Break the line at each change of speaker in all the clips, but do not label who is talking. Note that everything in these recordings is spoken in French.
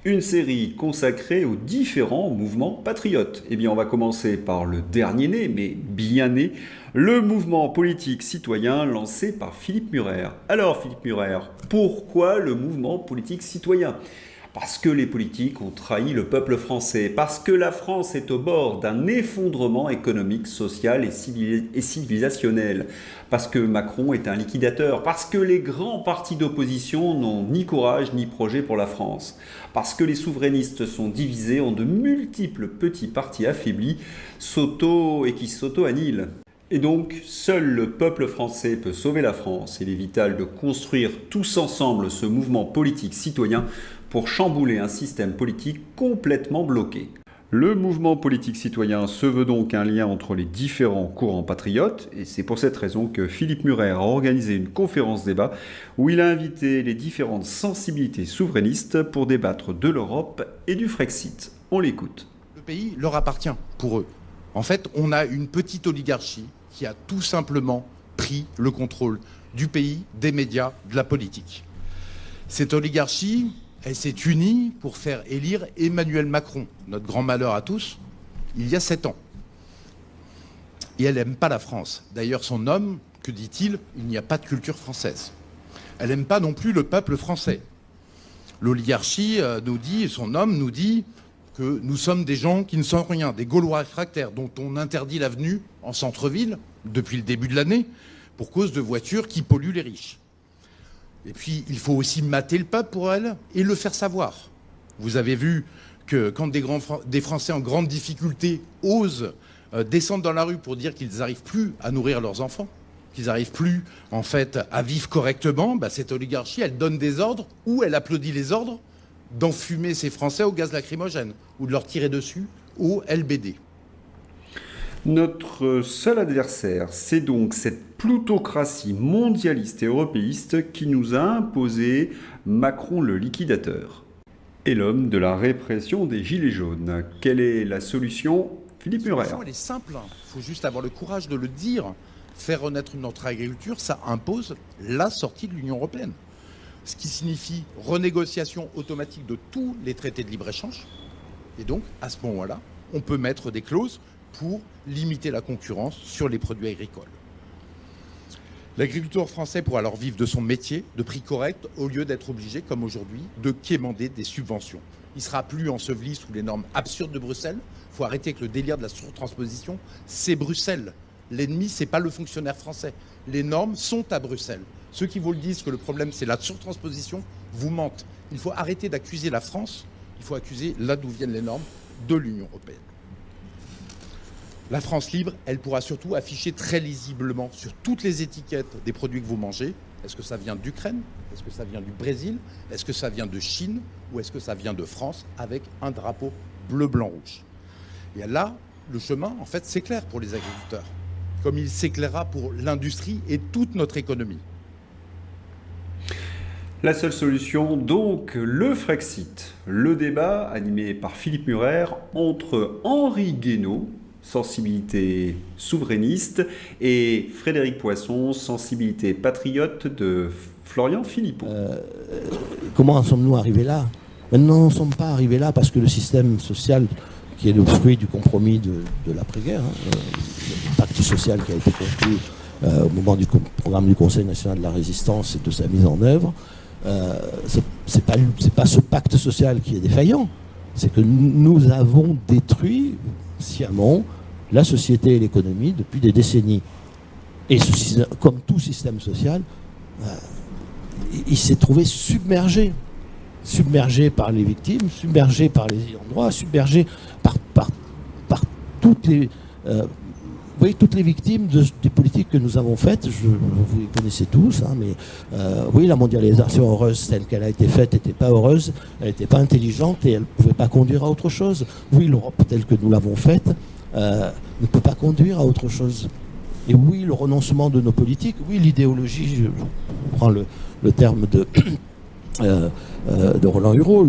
Une série consacrée aux différents mouvements patriotes. Eh bien, on va commencer par le dernier né, mais bien né, le mouvement politique citoyen lancé par Philippe Murer. Alors, Philippe Murer, pourquoi le mouvement politique citoyen? Parce que les politiques ont trahi le peuple français, parce que la France est au bord d'un effondrement économique, social et civilisationnel, parce que Macron est un liquidateur, parce que les grands partis d'opposition n'ont ni courage ni projet pour la France, parce que les souverainistes sont divisés en de multiples petits partis affaiblis qui s'auto-annihilent. Et donc, seul le peuple français peut sauver la France. Il est vital de construire tous ensemble ce mouvement politique citoyen pour chambouler un système politique complètement bloqué. Le mouvement politique citoyen se veut donc un lien entre les différents courants patriotes, et c'est pour cette raison que Philippe Murer a organisé une conférence débat où il a invité les différentes sensibilités souverainistes pour débattre de l'Europe et du Frexit. On l'écoute.
Le pays leur appartient pour eux. En fait, on a une petite oligarchie qui a tout simplement pris le contrôle du pays, des médias, de la politique. Cette oligarchie, elle s'est unie pour faire élire Emmanuel Macron, notre grand malheur à tous, il y a 7 ans. Et elle n'aime pas la France. D'ailleurs, son homme, que dit-il? Il n'y a pas de culture française. Elle n'aime pas non plus le peuple français. L'oligarchie nous dit, son homme nous dit que nous sommes des gens qui ne sont rien, des Gaulois réfractaires dont on interdit l'avenue en centre-ville depuis le début de l'année pour cause de voitures qui polluent les riches. Et puis, il faut aussi mater le peuple pour elle et le faire savoir. Vous avez vu que quand des Français en grande difficulté osent descendre dans la rue pour dire qu'ils n'arrivent plus à nourrir leurs enfants, qu'ils n'arrivent plus, en fait, à vivre correctement, cette oligarchie, elle donne des ordres ou elle applaudit les ordres d'enfumer ces Français au gaz lacrymogène ou de leur tirer dessus au LBD.
Notre seul adversaire, c'est donc cette plutocratie mondialiste et européiste qui nous a imposé Macron le liquidateur et l'homme de la répression des Gilets jaunes. Quelle est la solution, Philippe Murer?
La solution, elle est simple. Il faut juste avoir le courage de le dire. Faire renaître notre agriculture, ça impose la sortie de l'Union européenne. Ce qui signifie renégociation automatique de tous les traités de libre-échange. Et donc, à ce moment-là, on peut mettre des clauses pour limiter la concurrence sur les produits agricoles. L'agriculteur français pourra alors vivre de son métier, de prix correct, au lieu d'être obligé, comme aujourd'hui, de quémander des subventions. Il ne sera plus enseveli sous les normes absurdes de Bruxelles. Il faut arrêter avec le délire de la surtransposition. C'est Bruxelles. L'ennemi, ce n'est pas le fonctionnaire français. Les normes sont à Bruxelles. Ceux qui vous le disent que le problème, c'est la surtransposition, vous mentent. Il faut arrêter d'accuser la France. Il faut accuser là d'où viennent les normes de l'Union européenne. La France libre, elle pourra surtout afficher très lisiblement sur toutes les étiquettes des produits que vous mangez. Est-ce que ça vient d'Ukraine? Est-ce que ça vient du Brésil? Est-ce que ça vient de Chine? Ou est-ce que ça vient de France avec un drapeau bleu, blanc, rouge? Et là, le chemin, en fait, c'est clair pour les agriculteurs, comme il s'éclairera pour l'industrie et toute notre économie.
La seule solution, donc, le Frexit. Le débat animé par Philippe Murer entre Henri Guénaud, sensibilité souverainiste, et Frédéric Poisson, sensibilité patriote de Florian Philippon.
Comment en sommes-nous arrivés là? Nous n'en sommes pas arrivés là parce que le système social, qui est le fruit du compromis de l'après-guerre, le pacte social qui a été conclu au moment du programme du Conseil national de la résistance et de sa mise en œuvre, c'est pas ce pacte social qui est défaillant, c'est que nous avons détruit sciemment la société et l'économie depuis des décennies. Et ce système, comme tout système social, il s'est trouvé submergé par les victimes, submergé par les ayants droit, submergé par toutes les... vous voyez, toutes les victimes des politiques que nous avons faites, vous les connaissez tous, mais oui, la mondialisation heureuse telle qu'elle a été faite n'était pas heureuse, elle n'était pas intelligente et elle ne pouvait pas conduire à autre chose. Oui, l'Europe telle que nous l'avons faite ne peut pas conduire à autre chose. Et oui, le renoncement de nos politiques, oui, l'idéologie, je prends le terme de Roland Hureau,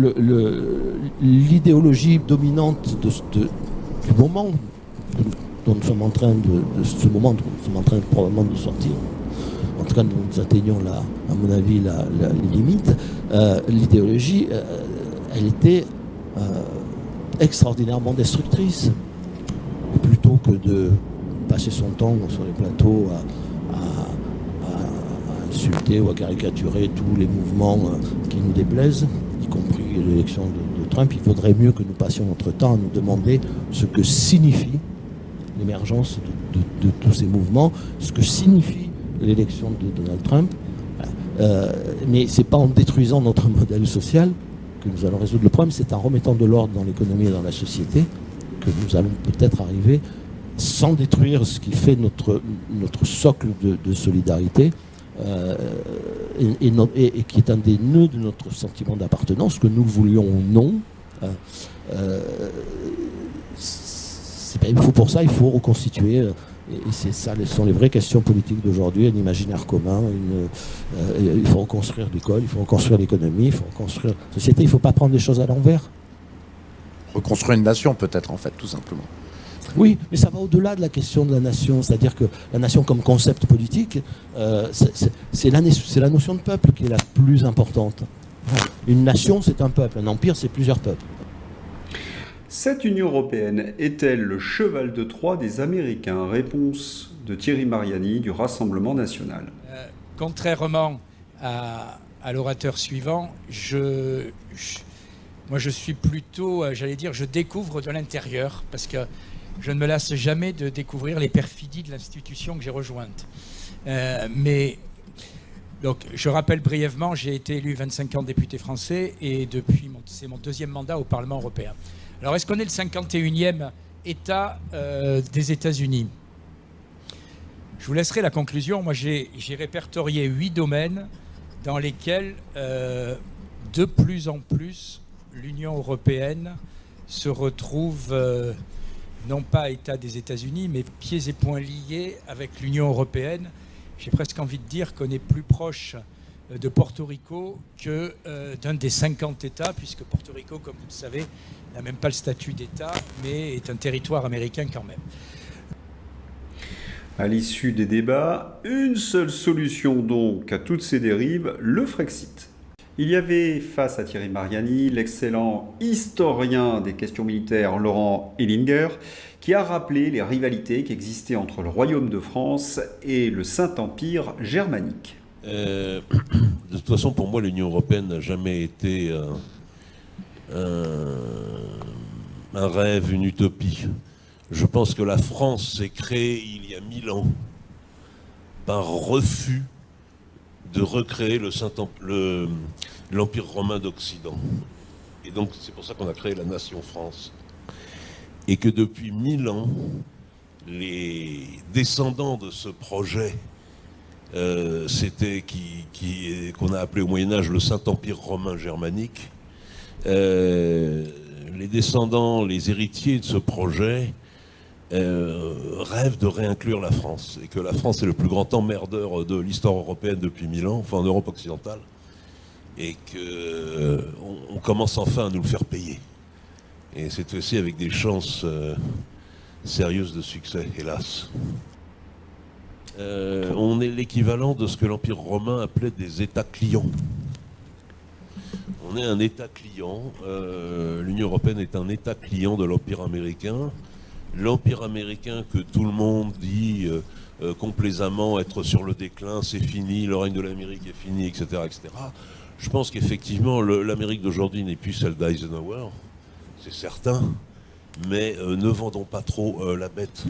l'idéologie dominante du moment dont nous sommes en train ce moment dont nous sommes en train probablement de sortir. En tout cas, nous atteignons là, à mon avis, les limites. L'idéologie, elle était extraordinairement destructrice. Et plutôt que de passer son temps sur les plateaux à insulter ou à caricaturer tous les mouvements qui nous déplaisent, y compris l'élection de Trump, il vaudrait mieux que nous passions notre temps à nous demander ce que signifie l'émergence de tous ces mouvements, ce que signifie l'élection de Donald Trump. Mais ce n'est pas en détruisant notre modèle social que nous allons résoudre le problème, c'est en remettant de l'ordre dans l'économie et dans la société que nous allons peut-être arriver, sans détruire ce qui fait notre socle de solidarité, et qui est un des nœuds de notre sentiment d'appartenance, que nous voulions ou non. Pour ça, il faut reconstituer, et c'est ça, ce sont les vraies questions politiques d'aujourd'hui, un imaginaire commun, il faut reconstruire l'école, il faut reconstruire l'économie, il faut reconstruire la société, il ne faut pas prendre les choses à l'envers.
Reconstruire une nation, peut-être, en fait, tout simplement.
Oui, mais ça va au-delà de la question de la nation. C'est-à-dire que la nation comme concept politique, c'est la notion de peuple qui est la plus importante. Une nation, c'est un peuple. Un empire, c'est plusieurs peuples.
Cette Union européenne est-elle le cheval de Troie des Américains? Réponse de Thierry Mariani du Rassemblement national.
Contrairement à l'orateur suivant, moi je suis plutôt, j'allais dire, je découvre de l'intérieur, parce que je ne me lasse jamais de découvrir les perfidies de l'institution que j'ai rejointe. Donc, je rappelle brièvement, j'ai été élu 25 ans député français et depuis, c'est mon deuxième mandat au Parlement européen. Alors, est-ce qu'on est le 51e État des États-Unis? Je vous laisserai la conclusion. Moi, j'ai répertorié 8 domaines dans lesquels, de plus en plus, l'Union européenne se retrouve, non pas État des États-Unis, mais pieds et poings liés avec l'Union européenne. J'ai presque envie de dire qu'on est plus proche de Porto Rico que d'un des 50 États, puisque Porto Rico, comme vous le savez, n'a même pas le statut d'État, mais est un territoire américain quand même.
À l'issue des débats, une seule solution donc à toutes ces dérives, le Frexit. Il y avait face à Thierry Mariani l'excellent historien des questions militaires Laurent Ellinger, qui a rappelé les rivalités qui existaient entre le Royaume de France et le Saint-Empire germanique.
De toute façon, pour moi, l'Union européenne n'a jamais été un rêve, une utopie. Je pense que la France s'est créée il y a 1000 ans par refus de recréer l'Empire romain d'Occident. Et donc, c'est pour ça qu'on a créé la nation France. Et que depuis 1000 ans, les descendants de ce projet, qu'on a appelé au Moyen-Âge le Saint-Empire romain germanique, les descendants, les héritiers de ce projet, rêvent de réinclure la France. Et que la France est le plus grand emmerdeur de l'histoire européenne depuis 1000 ans, enfin en Europe occidentale. Et qu'on commence enfin à nous le faire payer. Et c'est aussi avec des chances sérieuses de succès, hélas. On est l'équivalent de ce que l'Empire romain appelait des États clients. On est un État client. L'Union européenne est un État client de l'Empire américain. L'Empire américain que tout le monde dit complaisamment être sur le déclin, c'est fini, le règne de l'Amérique est fini, etc., etc. Je pense qu'effectivement, l'Amérique d'aujourd'hui n'est plus celle d'Eisenhower, c'est certain, mais ne vendons pas trop la bête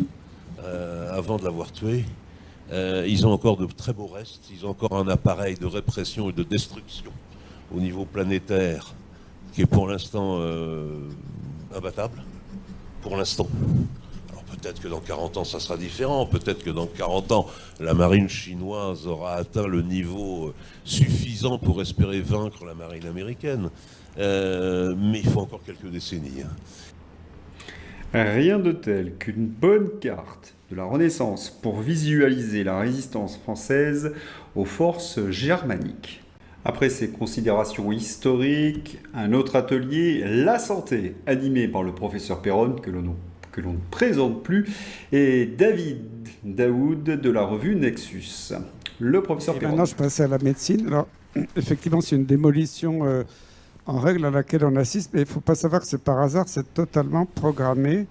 avant de l'avoir tuée. Ils ont encore de très beaux restes, ils ont encore un appareil de répression et de destruction au niveau planétaire qui est pour l'instant imbattable, pour l'instant. Alors peut-être que dans 40 ans ça sera différent, peut-être que dans 40 ans la marine chinoise aura atteint le niveau suffisant pour espérer vaincre la marine américaine, mais il faut encore quelques décennies.
Rien de tel qu'une bonne carte de la Renaissance pour visualiser la résistance française aux forces germaniques. Après ces considérations historiques, un autre atelier, la santé, animé par le professeur Perron, que l'on ne présente plus, et David Daoud de la revue Nexus. Le professeur Perron.
Maintenant, je passe à la médecine. Alors, effectivement, c'est une démolition en règle à laquelle on assiste. Mais il ne faut pas savoir que c'est par hasard, c'est totalement programmé.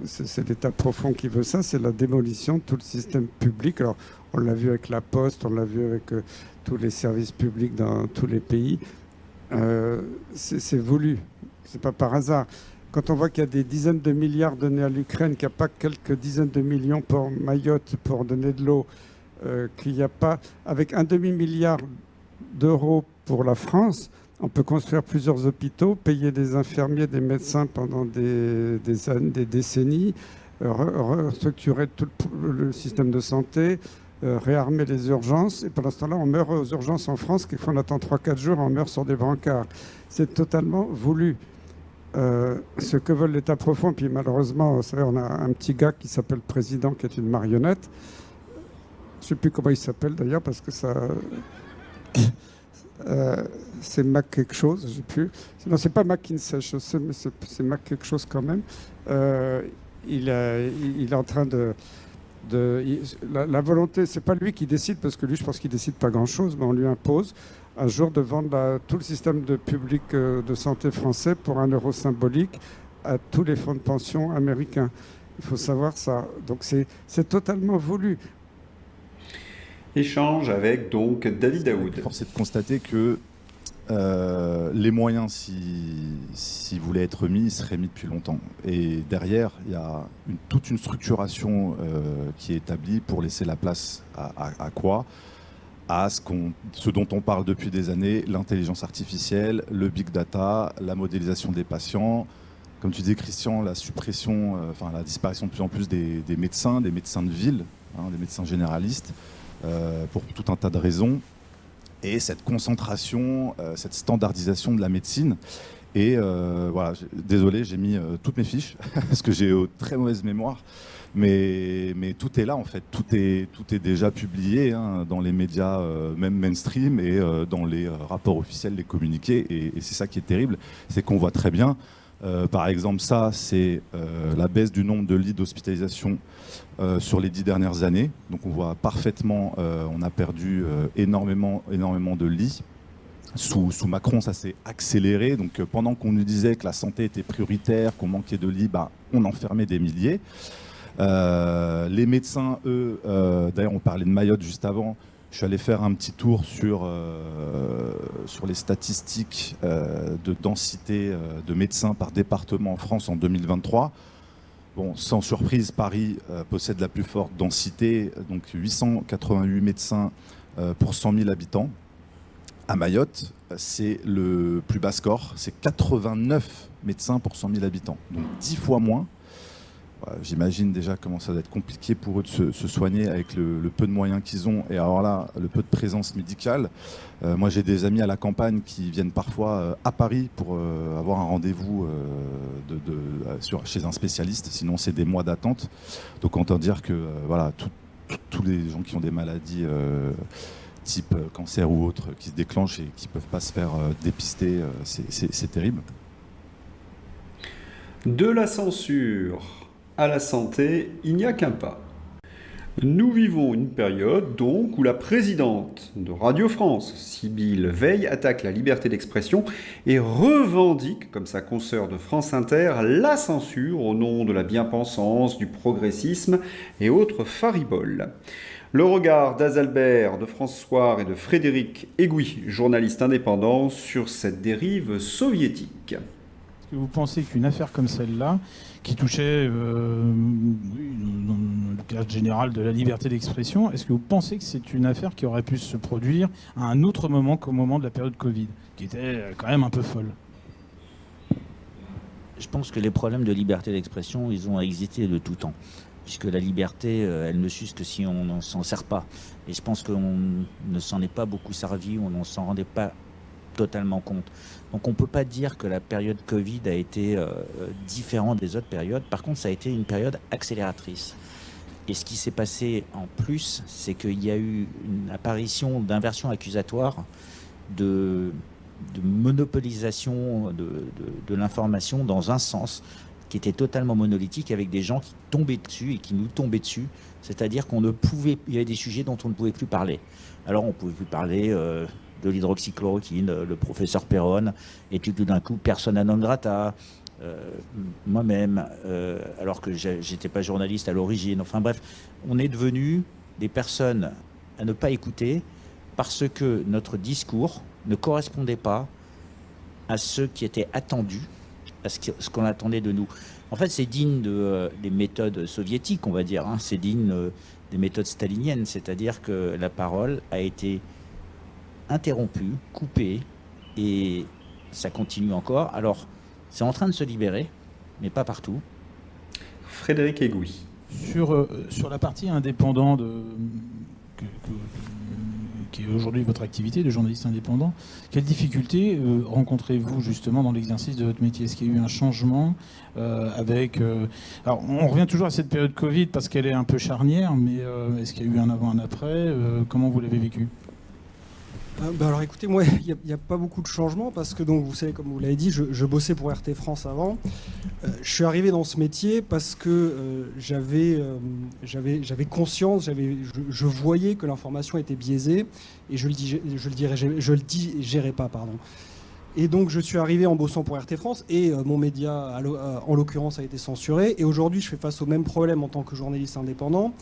C'est l'État profond qui veut ça, c'est la démolition de tout le système public. Alors, on l'a vu avec la Poste, on l'a vu avec tous les services publics dans tous les pays. C'est voulu, c'est pas par hasard. Quand on voit qu'il y a des dizaines de milliards donnés à l'Ukraine, qu'il n'y a pas quelques dizaines de millions pour Mayotte pour donner de l'eau, qu'il n'y a pas, avec un demi-milliard d'euros pour la France, on peut construire plusieurs hôpitaux, payer des infirmiers, des médecins pendant des décennies, restructurer tout le système de santé, réarmer les urgences. Et pendant ce temps-là, on meurt aux urgences en France, quelquefois on attend 3-4 jours, on meurt sur des brancards. C'est totalement voulu. Ce que veut l'État profond, puis malheureusement, vous savez, on a un petit gars qui s'appelle président, qui est une marionnette. Je ne sais plus comment il s'appelle d'ailleurs, parce que ça... c'est Mac quelque chose, je sais plus. Non, c'est pas McKinsey, je sais, mais c'est Mac quelque chose quand même. Il est en train la volonté, c'est pas lui qui décide, parce que lui, je pense qu'il décide pas grand-chose, mais on lui impose un jour de vendre tout le système de public de santé français pour 1 euro symbolique à tous les fonds de pension américains. Il faut savoir ça. Donc c'est totalement voulu.
Échange avec donc David Daoud.
Force est de constater que les moyens, s'ils voulaient être mis, ils seraient mis depuis longtemps. Et derrière, il y a toute une structuration qui est établie pour laisser la place à quoi ? À ce dont on parle depuis des années, l'intelligence artificielle, le big data, la modélisation des patients. Comme tu disais, Christian, la suppression, la disparition de plus en plus des médecins de ville, des médecins généralistes, pour tout un tas de raisons. Et cette concentration, cette standardisation de la médecine. Et voilà, désolé, j'ai mis toutes mes fiches, parce que j'ai très mauvaise mémoire. Mais tout est là, en fait. Tout est déjà publié dans les médias, même mainstream, et dans les rapports officiels, les communiqués. Et c'est ça qui est terrible, c'est qu'on voit très bien. Par exemple, ça, c'est la baisse du nombre de lits d'hospitalisation sur les 10 dernières années. Donc on voit parfaitement, on a perdu énormément de lits. Sous Macron, ça s'est accéléré. Donc pendant qu'on nous disait que la santé était prioritaire, qu'on manquait de lits, on enfermait des milliers. Les médecins, eux, d'ailleurs on parlait de Mayotte juste avant, je suis allé faire un petit tour sur les statistiques de densité de médecins par département en France en 2023. Bon, sans surprise, Paris possède la plus forte densité, donc 888 médecins pour 100 000 habitants. À Mayotte, c'est le plus bas score, c'est 89 médecins pour 100 000 habitants, donc 10 fois moins. J'imagine déjà comment ça doit être compliqué pour eux de se soigner avec le peu de moyens qu'ils ont, et alors là, le peu de présence médicale. Moi, j'ai des amis à la campagne qui viennent parfois à Paris pour avoir un rendez-vous chez un spécialiste, sinon c'est des mois d'attente. Donc autant dire que tous les gens qui ont des maladies type cancer ou autres qui se déclenchent et qui ne peuvent pas se faire dépister, c'est terrible.
De la censure à la santé, il n'y a qu'un pas. Nous vivons une période donc où la présidente de Radio France, Sybille Veil, attaque la liberté d'expression et revendique, comme sa consoeur de France Inter, la censure au nom de la bien-pensance, du progressisme et autres fariboles. Le regard d'Azalbert, de François et de Frédéric Egouy, journaliste indépendant, sur cette dérive soviétique.
Est-ce que vous pensez qu'une affaire comme celle-là, qui touchait dans le cadre général de la liberté d'expression, est-ce que vous pensez que c'est une affaire qui aurait pu se produire à un autre moment qu'au moment de la période Covid, qui était quand même un peu folle ?
Je pense que les problèmes de liberté d'expression, ils ont existé de tout temps. Puisque la liberté, elle ne s'use que si on ne s'en sert pas. Et je pense qu'on ne s'en est pas beaucoup servi, on ne s'en rendait pas totalement compte. Donc on ne peut pas dire que la période Covid a été différente des autres périodes. Par contre, ça a été une période accélératrice. Et ce qui s'est passé en plus, c'est qu'il y a eu une apparition d'inversion accusatoire, de monopolisation de l'information dans un sens, qui était totalement monolithique, avec des gens qui tombaient dessus et qui nous tombaient dessus. C'est-à-dire il y avait des sujets dont on ne pouvait plus parler. Alors on ne pouvait plus parler de l'hydroxychloroquine, le professeur Perron, et tout d'un coup, persona non grata, moi-même, alors que j'étais pas journaliste à l'origine. Enfin bref, on est devenus des personnes à ne pas écouter parce que notre discours ne correspondait pas à ce qui était attendu, à ce qu'on attendait de nous. En fait, c'est digne des méthodes soviétiques, on va dire. Hein. C'est digne des méthodes staliniennes, c'est-à-dire que la parole a été interrompue, coupée, et ça continue encore. Alors, c'est en train de se libérer, mais pas partout.
Frédéric Egouy.
Sur la partie indépendant qui est aujourd'hui votre activité de journaliste indépendant, quelles difficultés rencontrez-vous justement dans l'exercice de votre métier? Est-ce qu'il y a eu un changement avec... Alors, on revient toujours à cette période Covid parce qu'elle est un peu charnière, mais est-ce qu'il y a eu un avant, un après? Comment vous l'avez vécu?
Alors écoutez, moi, il n'y a pas beaucoup de changements parce que, donc, vous savez, comme vous l'avez dit, je bossais pour RT France avant. Je suis arrivé dans ce métier parce que j'avais conscience, je voyais que l'information était biaisée et je le digérais pas, pardon. Et donc je suis arrivé en bossant pour RT France et mon média, en l'occurrence, a été censuré. Et aujourd'hui, je fais face au même problème en tant que journaliste indépendant.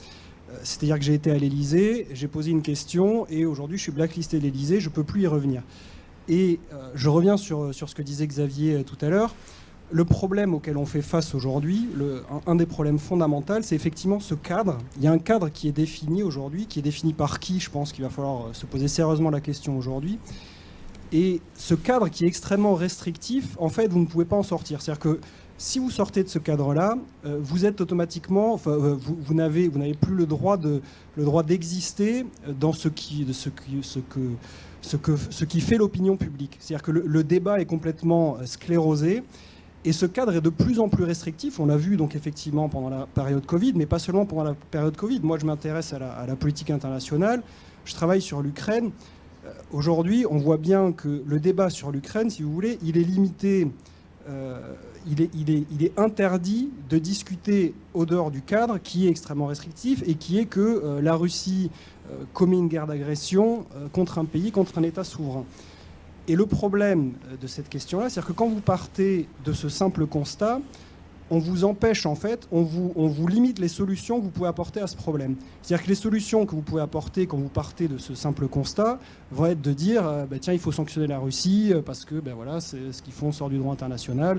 C'est-à-dire que j'ai été à l'Élysée, j'ai posé une question et aujourd'hui je suis blacklisté de l'Élysée, je ne peux plus y revenir. Et je reviens sur ce que disait Xavier tout à l'heure. Le problème auquel on fait face aujourd'hui, un des problèmes fondamentaux, c'est effectivement ce cadre. Il y a un cadre qui est défini aujourd'hui, qui est défini par qui? Je pense qu'il va falloir se poser sérieusement la question aujourd'hui. Et ce cadre qui est extrêmement restrictif, en fait, vous ne pouvez pas en sortir. C'est-à-dire que si vous sortez de ce cadre-là, vous êtes automatiquement, vous n'avez plus le droit d'exister dans ce qui fait l'opinion publique. C'est-à-dire que le débat est complètement sclérosé et ce cadre est de plus en plus restrictif. On l'a vu donc effectivement pendant la période Covid, mais pas seulement pendant la période Covid. Moi, je m'intéresse à la politique internationale. Je travaille sur l'Ukraine. Aujourd'hui, on voit bien que le débat sur l'Ukraine, si vous voulez, il est limité. Il est interdit de discuter au dehors du cadre qui est extrêmement restrictif et qui est que la Russie commet une guerre d'agression contre un pays, contre un État souverain. Et le problème de cette question-là, c'est que quand vous partez de ce simple constat, on vous empêche en fait, on vous limite les solutions que vous pouvez apporter à ce problème. C'est-à-dire que les solutions que vous pouvez apporter quand vous partez de ce simple constat vont être de dire tiens, il faut sanctionner la Russie parce que voilà, c'est ce qu'ils font, on sort du droit international.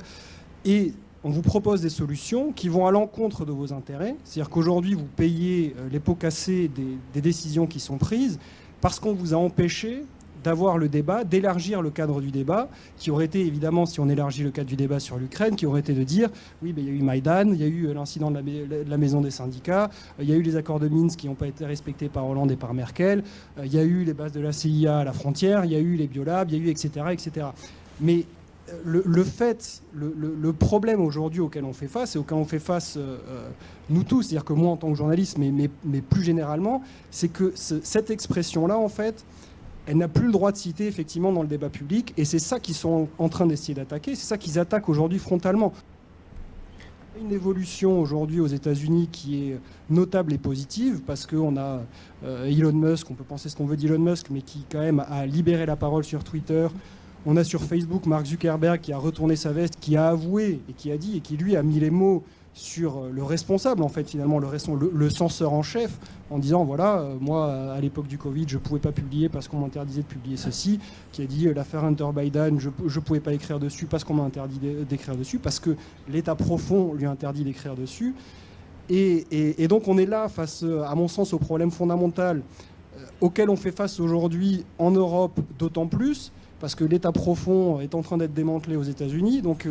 Et on vous propose des solutions qui vont à l'encontre de vos intérêts. C'est-à-dire qu'aujourd'hui, vous payez les pots cassés des décisions qui sont prises parce qu'on vous a empêché d'avoir le débat, d'élargir le cadre du débat, qui aurait été évidemment, si on élargit le cadre du débat sur l'Ukraine, qui aurait été de dire, oui, il y a eu Maïdan, il y a eu l'incident de la maison des syndicats, il y a eu les accords de Minsk qui n'ont pas été respectés par Hollande et par Merkel, il y a eu les bases de la CIA à la frontière, il y a eu les biolabs, il y a eu etc. etc. Mais le problème aujourd'hui auquel on fait face, et auquel on fait face nous tous, c'est-à-dire que moi en tant que journaliste, mais plus généralement, c'est que cette expression-là, en fait, elle n'a plus le droit de citer effectivement dans le débat public, et c'est ça qu'ils sont en train d'essayer d'attaquer, c'est ça qu'ils attaquent aujourd'hui frontalement. Une évolution aujourd'hui aux États-Unis qui est notable et positive, parce qu'on a Elon Musk, on peut penser ce qu'on veut d'Elon Musk, mais qui quand même a libéré la parole sur Twitter. On a sur Facebook Mark Zuckerberg qui a retourné sa veste, qui a avoué et qui a dit, et qui lui a mis les mots sur le responsable, en fait, finalement, le censeur en chef, en disant, voilà, moi, à l'époque du Covid, je ne pouvais pas publier parce qu'on m'interdisait de publier ceci, qui a dit, l'affaire Hunter Biden, je ne pouvais pas écrire dessus parce qu'on m'a interdit d'écrire dessus, parce que l'État profond lui a interdit d'écrire dessus. Et donc, on est là face, à mon sens, au problème fondamental auquel on fait face aujourd'hui en Europe d'autant plus, parce que l'État profond est en train d'être démantelé aux États-Unis, donc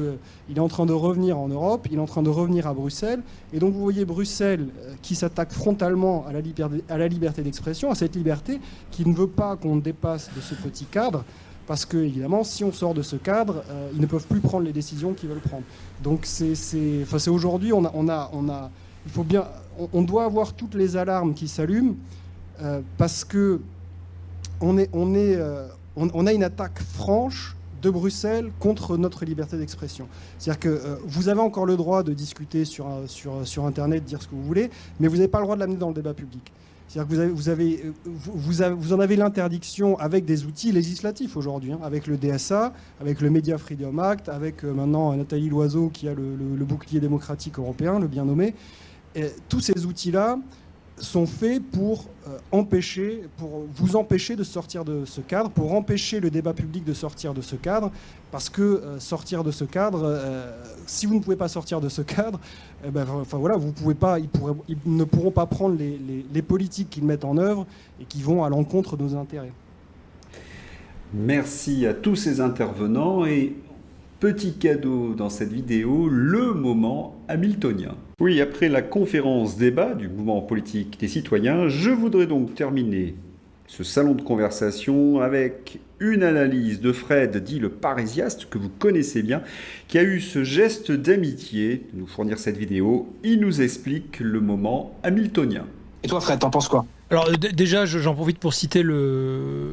il est en train de revenir en Europe, il est en train de revenir à Bruxelles, et donc vous voyez Bruxelles qui s'attaque frontalement à la liberté d'expression, à cette liberté qui ne veut pas qu'on dépasse de ce petit cadre, parce que évidemment, si on sort de ce cadre, ils ne peuvent plus prendre les décisions qu'ils veulent prendre. Donc c'est aujourd'hui, on doit avoir toutes les alarmes qui s'allument, parce que on a une attaque franche de Bruxelles contre notre liberté d'expression. C'est-à-dire que vous avez encore le droit de discuter sur Internet, dire ce que vous voulez, mais vous n'avez pas le droit de l'amener dans le débat public. C'est-à-dire que vous en avez l'interdiction avec des outils législatifs aujourd'hui, avec le DSA, avec le Media Freedom Act, avec maintenant Nathalie Loiseau qui a le bouclier démocratique européen, le bien nommé. Et tous ces outils-là sont faits pour vous empêcher de sortir de ce cadre, pour empêcher le débat public de sortir de ce cadre, parce que sortir de ce cadre, si vous ne pouvez pas sortir de ce cadre, vous pouvez pas, ils ne pourront pas prendre les politiques qu'ils mettent en œuvre et qui vont à l'encontre de nos intérêts.
Merci à tous ces intervenants et petit cadeau dans cette vidéo, le moment hamiltonien. Oui, après la conférence débat du mouvement politique des citoyens, je voudrais donc terminer ce salon de conversation avec une analyse de Fred, dit le Parisiaste, que vous connaissez bien, qui a eu ce geste d'amitié de nous fournir cette vidéo. Il nous explique le moment hamiltonien.
Et toi Fred, t'en penses quoi ?
Alors déjà, j'en profite pour citer le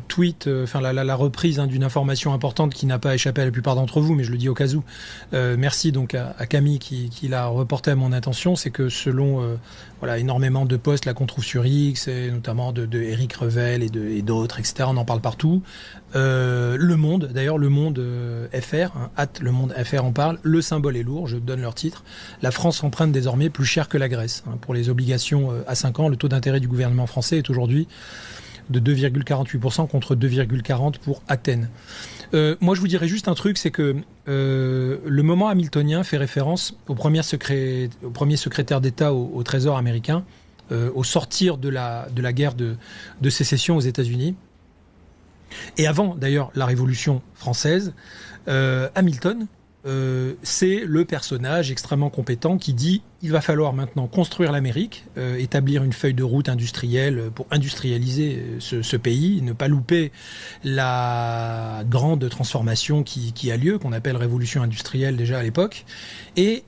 tweet, la reprise d'une information importante qui n'a pas échappé à la plupart d'entre vous, mais je le dis au cas où. Merci donc à Camille qui l'a reporté à mon attention. C'est que selon énormément de posts là qu'on trouve sur X, et notamment de Éric Revel et d'autres, etc. On en parle partout. Le Monde, d'ailleurs, Le Monde FR, Le Monde FR en parle. Le symbole est lourd, je donne leur titre. La France emprunte désormais plus cher que la Grèce. Pour les obligations à 5 ans, le taux d'intérêt du gouvernement français est aujourd'hui de 2,48% contre 2,40% pour Athènes. Moi, je vous dirais juste un truc, c'est que le moment hamiltonien fait référence au premier secrétaire d'État au Trésor américain, au sortir de la guerre de sécession aux États-Unis. Et avant, d'ailleurs, la Révolution française, Hamilton, c'est le personnage extrêmement compétent qui dit il va falloir maintenant construire l'Amérique, établir une feuille de route industrielle pour industrialiser ce pays, ne pas louper la grande transformation qui a lieu, qu'on appelle révolution industrielle déjà à l'époque, et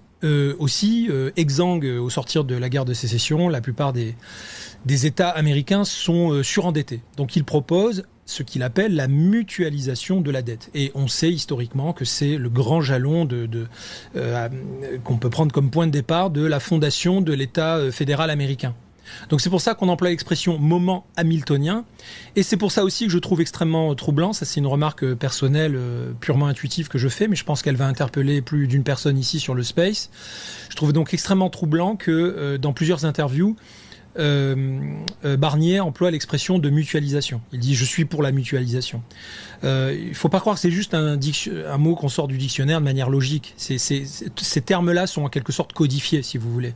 aussi exsangue au sortir de la guerre de sécession, la plupart des États américains sont surendettés. Donc il propose ce qu'il appelle la mutualisation de la dette. Et on sait historiquement que c'est le grand jalon qu'on peut prendre comme point de départ de la fondation de l'État fédéral américain. Donc c'est pour ça qu'on emploie l'expression moment hamiltonien, et c'est pour ça aussi que je trouve extrêmement troublant, ça c'est une remarque personnelle purement intuitive que je fais, mais je pense qu'elle va interpeller plus d'une personne ici sur le Space. Je trouve donc extrêmement troublant que dans plusieurs interviews, Barnier emploie l'expression de mutualisation. Il dit « je suis pour la mutualisation ». Il ne faut pas croire que c'est juste un mot qu'on sort du dictionnaire de manière logique. Ces termes-là sont en quelque sorte codifiés, si vous voulez.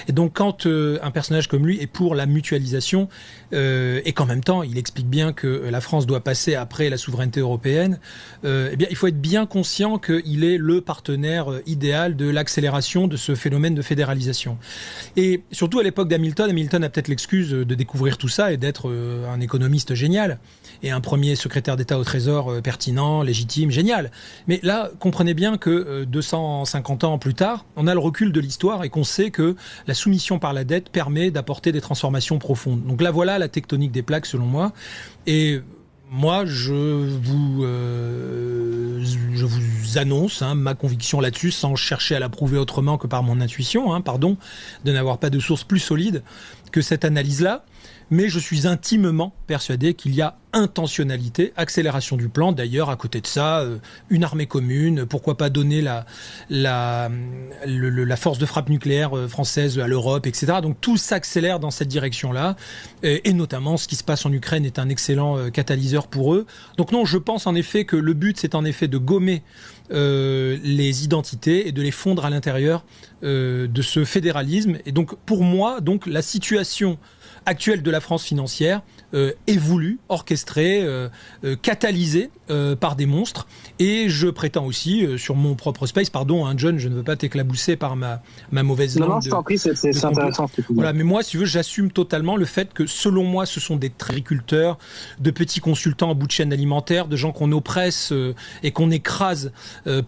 Et donc quand un personnage comme lui est pour la mutualisation, et qu'en même temps il explique bien que la France doit passer après la souveraineté européenne, il faut être bien conscient qu'il est le partenaire idéal de l'accélération de ce phénomène de fédéralisation. Et surtout à l'époque d'Hamilton, Hamilton a peut-être l'excuse de découvrir tout ça et d'être un économiste génial et un premier secrétaire d'État au Trésor pertinent, légitime, génial. Mais là, comprenez bien que 250 ans plus tard, on a le recul de l'histoire et qu'on sait que la soumission par la dette permet d'apporter des transformations profondes. Donc là, voilà la tectonique des plaques selon moi. Et moi, je vous annonce ma conviction là-dessus, sans chercher à la prouver autrement que par mon intuition, pardon, de n'avoir pas de source plus solide que cette analyse-là. Mais je suis intimement persuadé qu'il y a intentionnalité, accélération du plan. D'ailleurs, à côté de ça, une armée commune, pourquoi pas donner la force de frappe nucléaire française à l'Europe, etc. Donc tout s'accélère dans cette direction-là. Et notamment, ce qui se passe en Ukraine est un excellent catalyseur pour eux. Donc non, je pense en effet que le but, c'est en effet de gommer les identités et de les fondre à l'intérieur de ce fédéralisme. Et donc, pour moi, la situation actuelle de la France financière est voulue, orchestrée, catalysée par des monstres. Et je prétends aussi, sur mon propre Space, pardon, John, je ne veux pas t'éclabousser par ma mauvaise langue.
Non, je t'en prie, c'est intéressant.
Voilà, mais moi, si tu veux, j'assume totalement le fait que, selon moi, ce sont des agriculteurs, de petits consultants en bout de chaîne alimentaire, de gens qu'on oppresse et qu'on écrase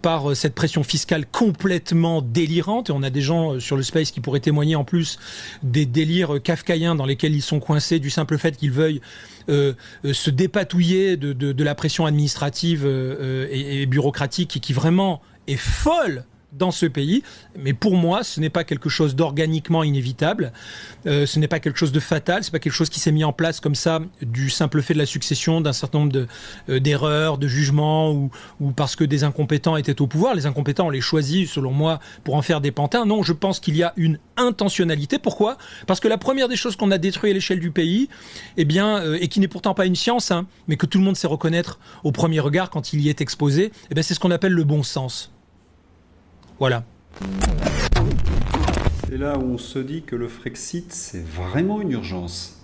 par cette pression fiscale complètement délirante. Et on a des gens sur le Space qui pourraient témoigner en plus des délires kafkaïens dans lesquels ils sont coincés du simple fait qu'ils veuillent se dépatouiller de la pression administrative et bureaucratique qui vraiment est folle dans ce pays. Mais pour moi, ce n'est pas quelque chose d'organiquement inévitable. Ce n'est pas quelque chose de fatal. C'est pas quelque chose qui s'est mis en place comme ça du simple fait de la succession d'un certain nombre d'erreurs, de jugements ou parce que des incompétents étaient au pouvoir. Les incompétents, on les choisit, selon moi, pour en faire des pantins. Non, je pense qu'il y a une intentionnalité. Pourquoi ? Parce que la première des choses qu'on a détruit à l'échelle du pays, et qui n'est pourtant pas une science, mais que tout le monde sait reconnaître au premier regard quand il y est exposé, c'est ce qu'on appelle le bon sens. Voilà.
C'est là où on se dit que le Frexit, c'est vraiment une urgence.